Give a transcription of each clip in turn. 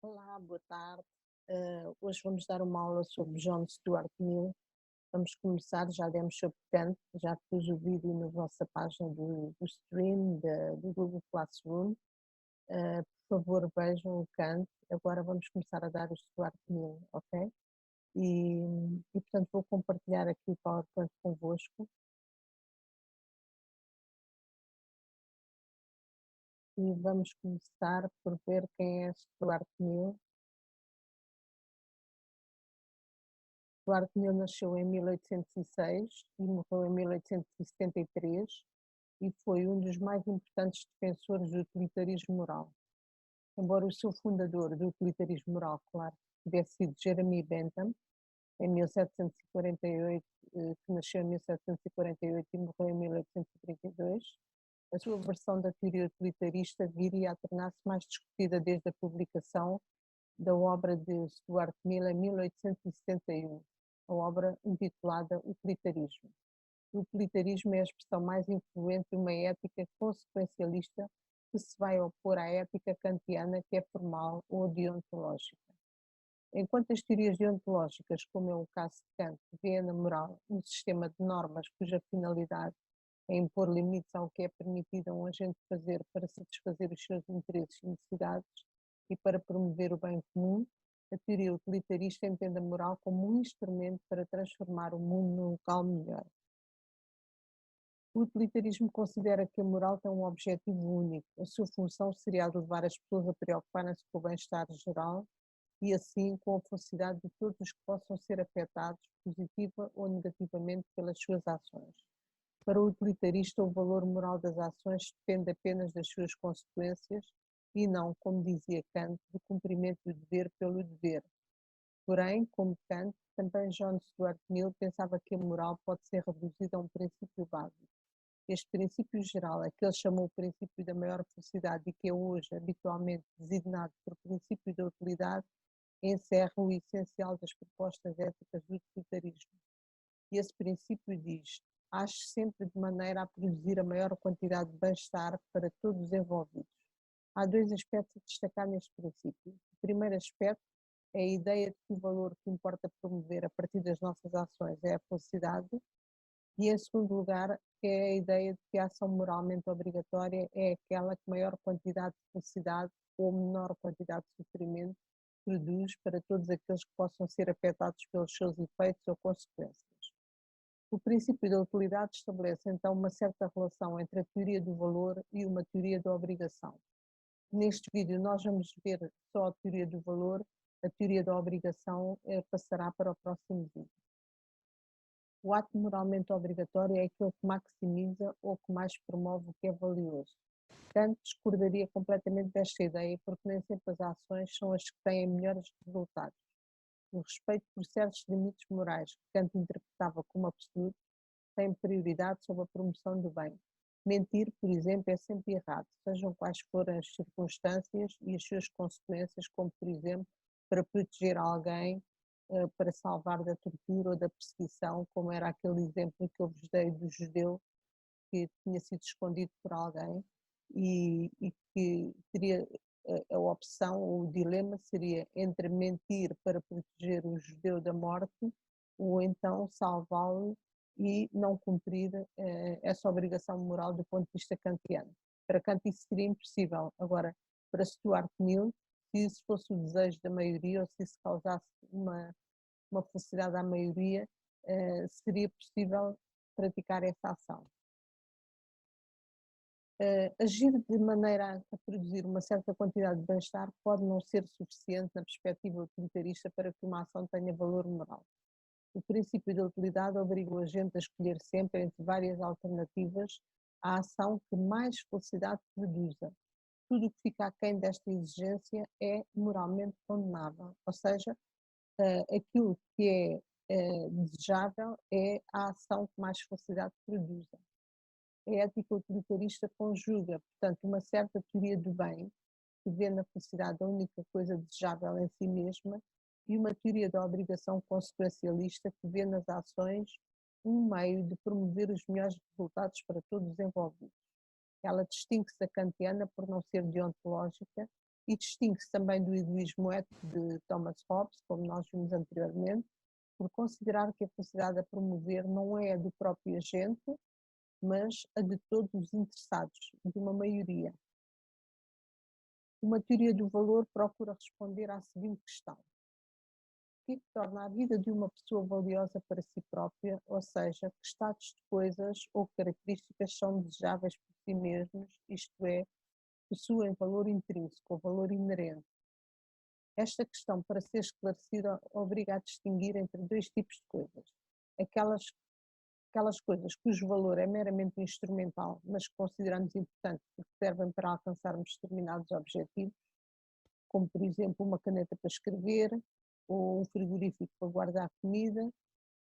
Olá, boa tarde. Hoje vamos dar uma aula sobre John Stuart Mill. Vamos começar, já demos sobre Kant, já pus o vídeo na vossa página do stream, do Google Classroom. Por favor, vejam o Kant. Agora vamos começar a dar o Stuart Mill, ok? Portanto, vou compartilhar aqui o PowerPoint convosco e vamos começar por ver quem é Stuart Mill. Stuart Mill nasceu em 1806 e morreu em 1873 e foi um dos mais importantes defensores do utilitarismo moral. Embora o seu fundador do utilitarismo moral, claro, tivesse sido Jeremy Bentham, em 1748, que nasceu em 1748 e morreu em 1832, a sua versão da teoria utilitarista viria a tornar-se mais discutida desde a publicação da obra de Stuart Mill em 1871, a obra intitulada Utilitarismo. O utilitarismo é a expressão mais influente de uma ética consequencialista que se vai opor à ética kantiana, que é formal ou deontológica. Enquanto as teorias deontológicas, como é o caso de Kant, vêem na moral um sistema de normas cuja finalidade é impor limites ao que é permitido a um agente fazer para satisfazer os seus interesses e necessidades e para promover o bem comum, a teoria utilitarista entende a moral como um instrumento para transformar o mundo num local melhor. O utilitarismo considera que a moral tem um objetivo único. A sua função seria a de levar as pessoas a preocuparem-se com o bem-estar geral e, assim, com a felicidade de todos os que possam ser afetados, positiva ou negativamente, pelas suas ações. Para o utilitarista, o valor moral das ações depende apenas das suas consequências e não, como dizia Kant, do cumprimento do dever pelo dever. Porém, como Kant, também John Stuart Mill pensava que a moral pode ser reduzida a um princípio básico. Este princípio geral, a que ele chamou o princípio da maior felicidade e que é hoje habitualmente designado por princípio da utilidade, encerra o essencial das propostas éticas do utilitarismo. E esse princípio diz: age sempre de maneira a produzir a maior quantidade de bem-estar para todos os envolvidos. Há dois aspectos a destacar neste princípio. O primeiro aspecto é a ideia de que o valor que importa promover a partir das nossas ações é a felicidade, e em segundo lugar é a ideia de que a ação moralmente obrigatória é aquela que maior quantidade de felicidade ou menor quantidade de sofrimento produz para todos aqueles que possam ser afetados pelos seus efeitos ou consequências. O princípio da utilidade estabelece então uma certa relação entre a teoria do valor e uma teoria da obrigação. Neste vídeo nós vamos ver só a teoria do valor, a teoria da obrigação passará para o próximo vídeo. O ato moralmente obrigatório é aquele que maximiza ou que mais promove o que é valioso. Kant discordaria completamente desta ideia porque nem sempre as ações são as que têm melhores resultados. O respeito por certos limites morais que Kant interpretava como absolutos tem prioridade sobre a promoção do bem. Mentir, por exemplo, é sempre errado, sejam quais forem as circunstâncias e as suas consequências, como, por exemplo, para proteger alguém, para salvar da tortura ou da perseguição, como era aquele exemplo que eu vos dei do judeu que tinha sido escondido por alguém e que teria a opção, ou o dilema seria entre mentir para proteger o judeu da morte ou então salvá-lo e não cumprir essa obrigação moral do ponto de vista kantiano. Para Kant isso seria impossível. Agora, para Stuart Mill, se isso fosse o desejo da maioria ou se isso causasse uma felicidade à maioria, seria possível praticar essa ação. Agir de maneira a produzir uma certa quantidade de bem-estar pode não ser suficiente na perspectiva utilitarista para que uma ação tenha valor moral. O princípio da utilidade obriga o agente a escolher sempre entre várias alternativas a ação que mais felicidade produza. Tudo o que fica aquém desta exigência é moralmente condenável, ou seja, aquilo que é desejável é a ação que mais felicidade produza. A ética utilitarista conjuga, portanto, uma certa teoria do bem, que vê na felicidade a única coisa desejável em si mesma, e uma teoria da obrigação consequencialista, que vê nas ações um meio de promover os melhores resultados para todos os envolvidos. Ela distingue-se da kantiana por não ser deontológica e distingue-se também do egoísmo ético de Thomas Hobbes, como nós vimos anteriormente, por considerar que a felicidade a promover não é a do próprio agente, mas a de todos os interessados, de uma maioria. Uma teoria do valor procura responder à seguinte questão: o que é que torna a vida de uma pessoa valiosa para si própria, ou seja, que estados de coisas ou características são desejáveis por si mesmos, isto é, possuem valor intrínseco ou valor inerente. Esta questão, para ser esclarecida, obriga a distinguir entre dois tipos de coisas. Aquelas coisas cujo valor é meramente instrumental, mas que consideramos importantes porque servem para alcançarmos determinados objetivos, como por exemplo uma caneta para escrever, ou um frigorífico para guardar comida,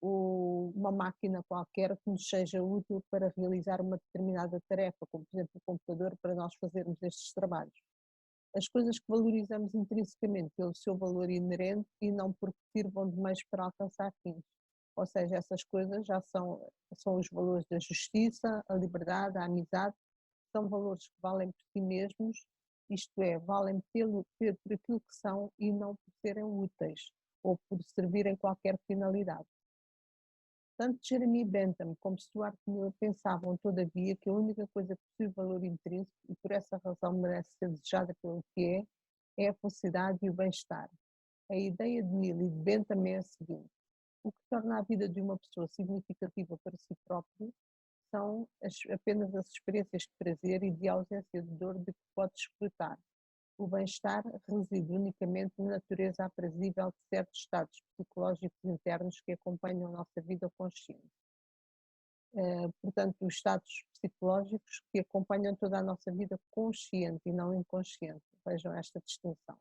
ou uma máquina qualquer que nos seja útil para realizar uma determinada tarefa, como por exemplo o computador para nós fazermos estes trabalhos. As coisas que valorizamos intrinsecamente pelo seu valor inerente e não porque sirvam de meios para alcançar fins. Ou seja, essas coisas já são os valores da justiça, a liberdade, a amizade, são valores que valem por si mesmos, isto é, valem por aquilo que são e não por serem úteis ou por servirem qualquer finalidade. Tanto Jeremy Bentham como Stuart Mill pensavam, todavia, que a única coisa que possui valor intrínseco e por essa razão merece ser desejada pelo que é a felicidade e o bem-estar. A ideia de Mill e de Bentham é a seguinte: o que torna a vida de uma pessoa significativa para si próprio são apenas as experiências de prazer e de ausência de dor de que pode desfrutar. O bem-estar reside unicamente na natureza aprazível de certos estados psicológicos internos que acompanham a nossa vida consciente. Portanto, os estados psicológicos que acompanham toda a nossa vida consciente e não inconsciente. Vejam esta distinção.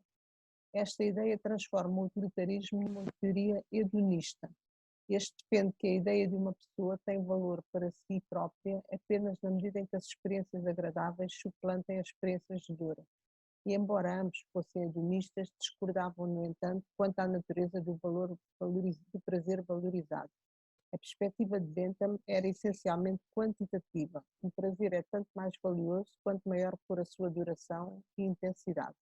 Esta ideia transforma o utilitarismo numa teoria hedonista. Este defende que a ideia de uma pessoa tem valor para si própria apenas na medida em que as experiências agradáveis suplantem as experiências de dor. E embora ambos fossem hedonistas, discordavam, no entanto, quanto à natureza do prazer valorizado. A perspectiva de Bentham era essencialmente quantitativa. O prazer é tanto mais valioso quanto maior for a sua duração e intensidade.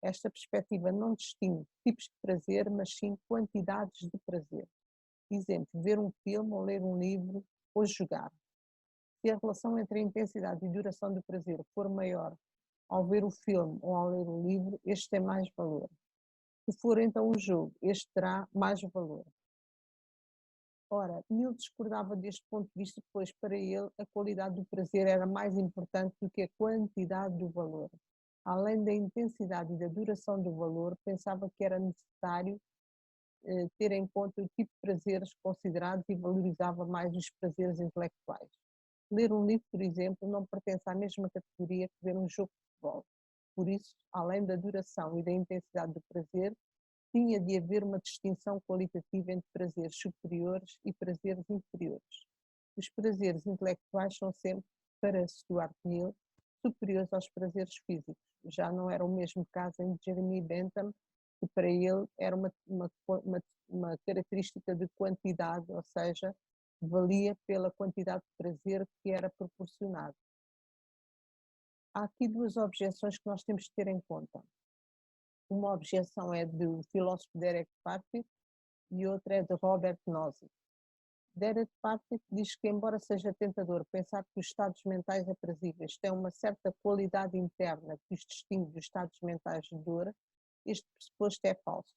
Esta perspectiva não distingue tipos de prazer, mas sim quantidades de prazer. Exemplo, ver um filme ou ler um livro ou jogar. Se a relação entre a intensidade e duração do prazer for maior ao ver o filme ou ao ler o livro, este tem mais valor. Se for então o jogo, este terá mais valor. Ora, Mill discordava deste ponto de vista, pois para ele a qualidade do prazer era mais importante do que a quantidade do valor. Além da intensidade e da duração do valor, pensava que era necessário ter em conta o tipo de prazeres considerados e valorizava mais os prazeres intelectuais. Ler um livro, por exemplo, não pertence à mesma categoria que ver um jogo de futebol. Por isso, além da duração e da intensidade do prazer, tinha de haver uma distinção qualitativa entre prazeres superiores e prazeres inferiores. Os prazeres intelectuais são sempre, para Stuart Mill, superiores aos prazeres físicos. Já não era o mesmo caso em Jeremy Bentham, que para ele era uma característica de quantidade, ou seja, valia pela quantidade de prazer que era proporcionado. Há aqui duas objeções que nós temos de ter em conta. Uma objeção é do filósofo Derek Parfit e outra é de Robert Nozick. Derek Parfit diz que, embora seja tentador pensar que os estados mentais aprazíveis têm uma certa qualidade interna que os distingue dos estados mentais de dor, este pressuposto é falso.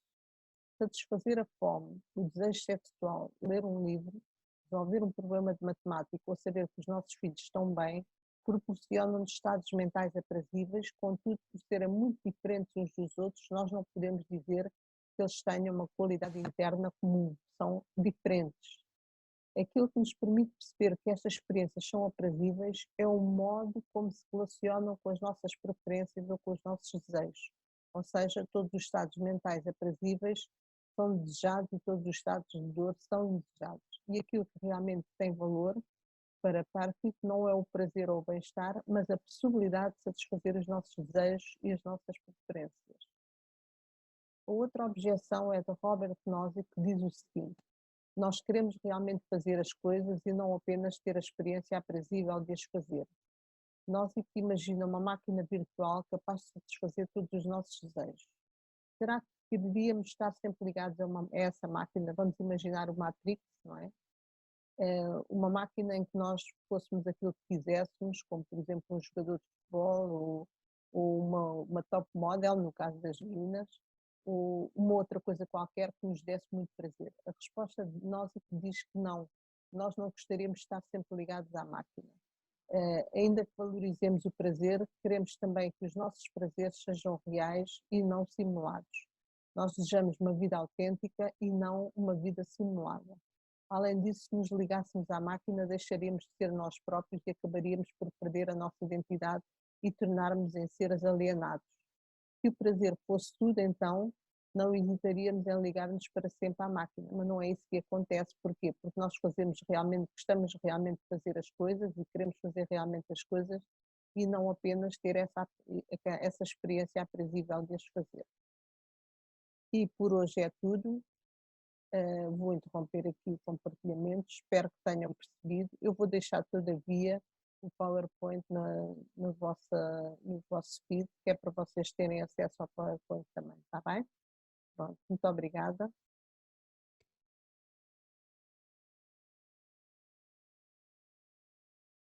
Satisfazer a fome, o desejo sexual, ler um livro, resolver um problema de matemática ou saber que os nossos filhos estão bem, proporcionam-nos estados mentais aprazíveis, contudo, por serem muito diferentes uns dos outros, nós não podemos dizer que eles tenham uma qualidade interna comum, são diferentes. Aquilo que nos permite perceber que estas experiências são aprazíveis é o modo como se relacionam com as nossas preferências ou com os nossos desejos. Ou seja, todos os estados mentais aprazíveis são desejados e todos os estados de dor são desejados. E aquilo que realmente tem valor para Parfit não é o prazer ou o bem-estar, mas a possibilidade de satisfazer os nossos desejos e as nossas preferências. A outra objeção é de Robert Nozick, que diz o seguinte: nós queremos realmente fazer as coisas e não apenas ter a experiência aprazível de as fazer. Nós imagina uma máquina virtual capaz de satisfazer todos os nossos desejos. Será que quereríamos estar sempre ligados a essa máquina? Vamos imaginar o Matrix, não é? Uma máquina em que nós fôssemos aquilo que quiséssemos, como por exemplo um jogador de futebol ou uma top model, no caso das meninas, ou uma outra coisa qualquer que nos desse muito prazer. A resposta de nós é que diz que não. Nós não gostaríamos de estar sempre ligados à máquina. Ainda que valorizemos o prazer, queremos também que os nossos prazeres sejam reais e não simulados. Nós desejamos uma vida autêntica e não uma vida simulada. Além disso, se nos ligássemos à máquina, deixaríamos de ser nós próprios e acabaríamos por perder a nossa identidade e tornarmos em seres alienados. Se o prazer fosse tudo, então não hesitaríamos em ligar-nos para sempre à máquina, mas não é isso que acontece. Porquê? Porque nós gostamos realmente de fazer as coisas e queremos fazer realmente as coisas e não apenas ter essa experiência aprazível de as fazer. E por hoje é tudo. Vou interromper aqui o compartilhamento, espero que tenham percebido. Eu vou deixar todavia o PowerPoint no vosso feed, que é para vocês terem acesso ao PowerPoint também, está bem? Pronto, muito obrigada.